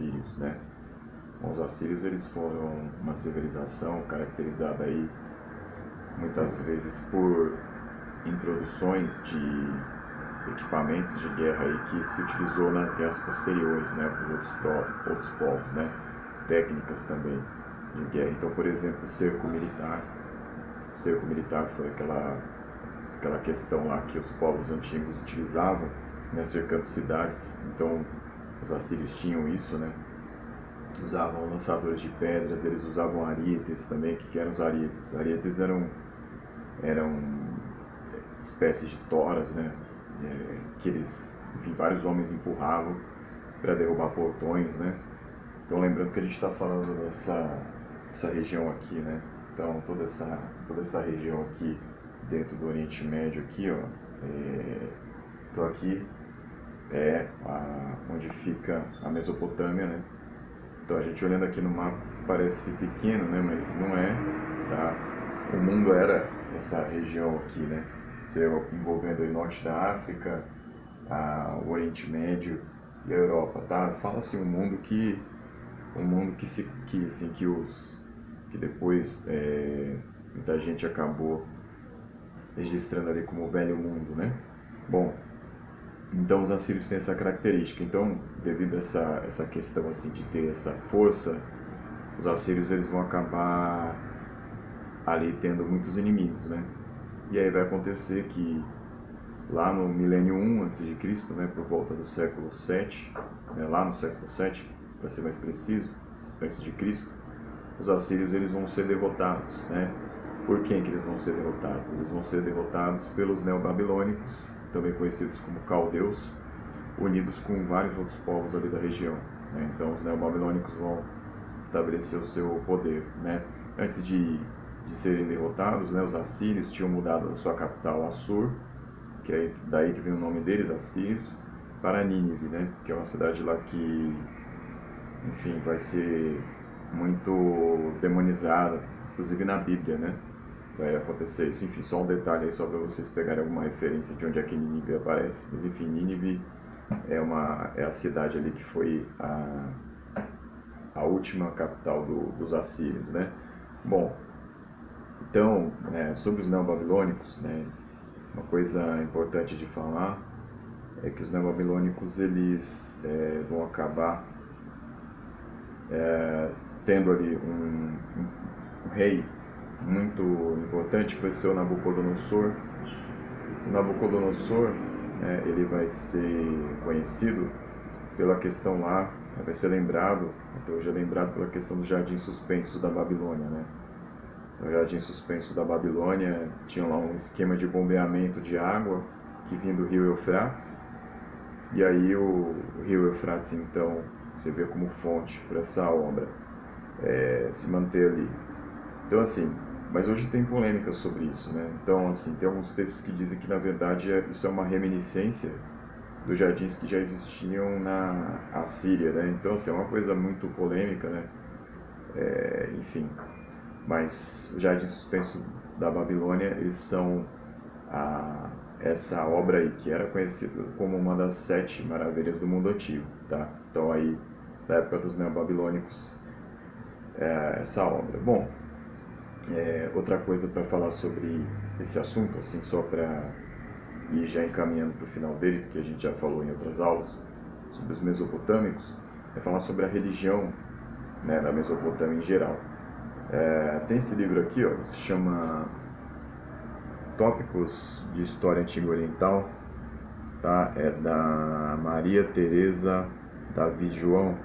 assírios, né? Bom, os assírios eles foram uma civilização caracterizada aí muitas vezes por introduções de equipamentos de guerra aí que se utilizou nas guerras posteriores, né, por outros povos, né, técnicas também de guerra. Então, por exemplo, o cerco militar foi aquela questão lá que os povos antigos utilizavam, né, cercando cidades. Então, os assírios tinham isso, né, usavam lançadores de pedras, eles usavam arietes também. O que eram os arietes? Arietes eram espécies de toras, né, que eles, enfim, vários homens empurravam para derrubar portões, né. Então, lembrando que a gente está falando dessa região aqui, né. Então, toda essa região aqui dentro do Oriente Médio aqui, ó, então aqui é onde fica a Mesopotâmia, né. Então, a gente olhando aqui no mapa parece pequeno, né, mas não é, tá? O mundo era essa região aqui, né, envolvendo o norte da África, o Oriente Médio e a Europa, tá? Fala assim, um mundo que depois muita gente acabou registrando ali como o Velho Mundo, né? Bom, então os assírios têm essa característica. Então, devido a essa questão assim de ter essa força, os assírios eles vão acabar ali tendo muitos inimigos, né? E aí vai acontecer que lá no milênio 1 a.C., né, por volta do século 7, né, lá no século 7, para ser mais preciso, antes de Cristo, os assírios eles vão ser derrotados, né? Por quem que eles vão ser derrotados? Eles vão ser derrotados pelos neobabilônicos, também conhecidos como caldeus, unidos com vários outros povos ali da região, né? Então os neobabilônicos vão estabelecer o seu poder, né? Antes de serem derrotados, né, os assírios tinham mudado a sua capital Assur, que é daí que vem o nome deles, assírios, para Nínive, né, que é uma cidade lá que, enfim, vai ser muito demonizada, inclusive na Bíblia, né, vai acontecer isso. Enfim, só um detalhe aí, só para vocês pegarem alguma referência de onde é que Nínive aparece. Mas enfim, Nínive é a cidade ali que foi a última capital dos assírios, né. Bom, então, né, sobre os neobabilônicos, né, uma coisa importante de falar é que os neobabilônicos eles vão acabar tendo ali um rei muito importante, que vai ser o Nabucodonosor. O Nabucodonosor, ele vai ser conhecido pela questão lá, vai ser lembrado, até hoje é lembrado pela questão do jardim suspenso da Babilônia, né? Então, o jardim suspenso da Babilônia tinha lá um esquema de bombeamento de água que vinha do rio Eufrates, e aí o rio Eufrates, então, você vê como fonte para essa obra se manter ali. Então, assim, mas hoje tem polêmica sobre isso, né? Então, assim, tem alguns textos que dizem que, na verdade, isso é uma reminiscência dos jardins que já existiam na Assíria, né? Então, assim, é uma coisa muito polêmica, né? Enfim, mas o jardim suspenso da Babilônia, eles são essa obra aí, que era conhecida como uma das 7 maravilhas do mundo antigo, tá? Então, aí, da época dos neobabilônicos, essa obra. Bom, outra coisa para falar sobre esse assunto, assim, só para ir já encaminhando para o final dele, porque a gente já falou em outras aulas sobre os mesopotâmicos, é falar sobre a religião, né, da Mesopotâmia em geral. Tem esse livro aqui, ó, que se chama Tópicos de História Antiga Oriental, tá? É da Maria Teresa David João,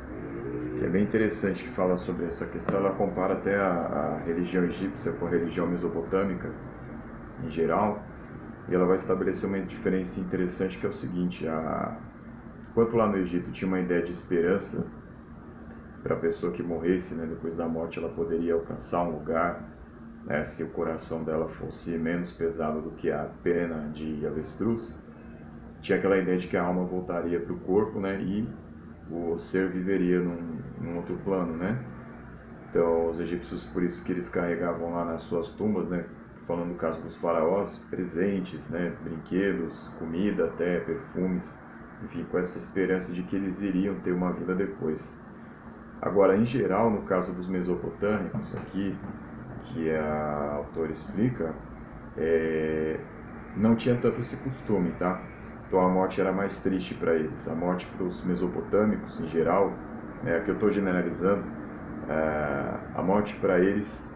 que é bem interessante, que fala sobre essa questão. Ela compara até a religião egípcia com a religião mesopotâmica em geral, e ela vai estabelecer uma diferença interessante, que é o seguinte: enquanto lá no Egito tinha uma ideia de esperança para a pessoa que morresse, né, depois da morte ela poderia alcançar um lugar, né, se o coração dela fosse menos pesado do que a pena de avestruz, tinha aquela ideia de que a alma voltaria para o corpo, né, e o ser viveria num outro plano, né? Então, os egípcios, por isso que eles carregavam lá nas suas tumbas, né, falando do caso dos faraós, presentes, né, brinquedos, comida até, perfumes, enfim, com essa esperança de que eles iriam ter uma vida depois. Agora, em geral, no caso dos mesopotâmicos aqui, que a autora explica, não tinha tanto esse costume, tá? Então a morte era mais triste para eles. A morte para os mesopotâmicos, em geral, que eu estou generalizando, a morte para eles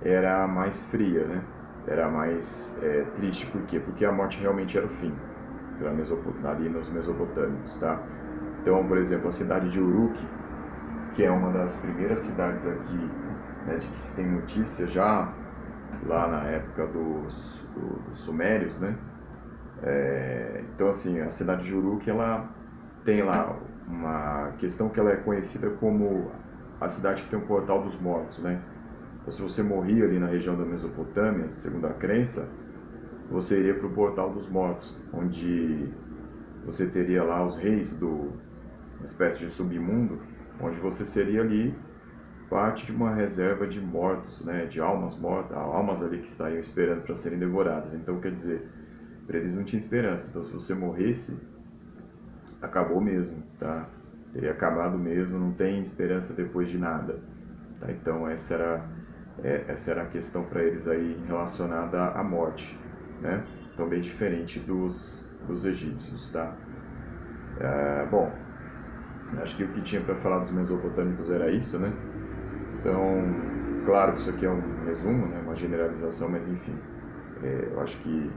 era mais fria, né? Era mais triste, por quê? Porque a morte realmente era o fim, ali nos mesopotâmicos, tá? Então, por exemplo, a cidade de Uruk, que é uma das primeiras cidades aqui, né, de que se tem notícia já lá na época dos sumérios, né? Então, assim, a cidade de Uruk, ela tem lá uma questão que ela é conhecida como a cidade que tem o portal dos mortos, né? Então, se você morria ali na região da Mesopotâmia, segundo a crença, você iria para o portal dos mortos, onde você teria lá os reis uma espécie de submundo, onde você seria ali parte de uma reserva de mortos, né, de almas mortas, almas ali que estariam esperando para serem devoradas. Então, quer dizer, para eles não tinha esperança. Então, se você morresse, acabou mesmo, tá? Teria acabado mesmo, não tem esperança depois de nada, tá? Então, essa era a questão para eles aí relacionada à morte, né? Então, bem diferente dos egípcios, tá? Bom, acho que o que tinha para falar dos mesopotâmicos era isso, né? Então, claro que isso aqui é um resumo, né? Uma generalização, mas enfim, eu acho que,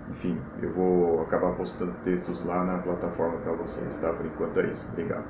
enfim, eu vou acabar postando textos lá na plataforma para vocês, tá? Por enquanto é isso. Obrigado.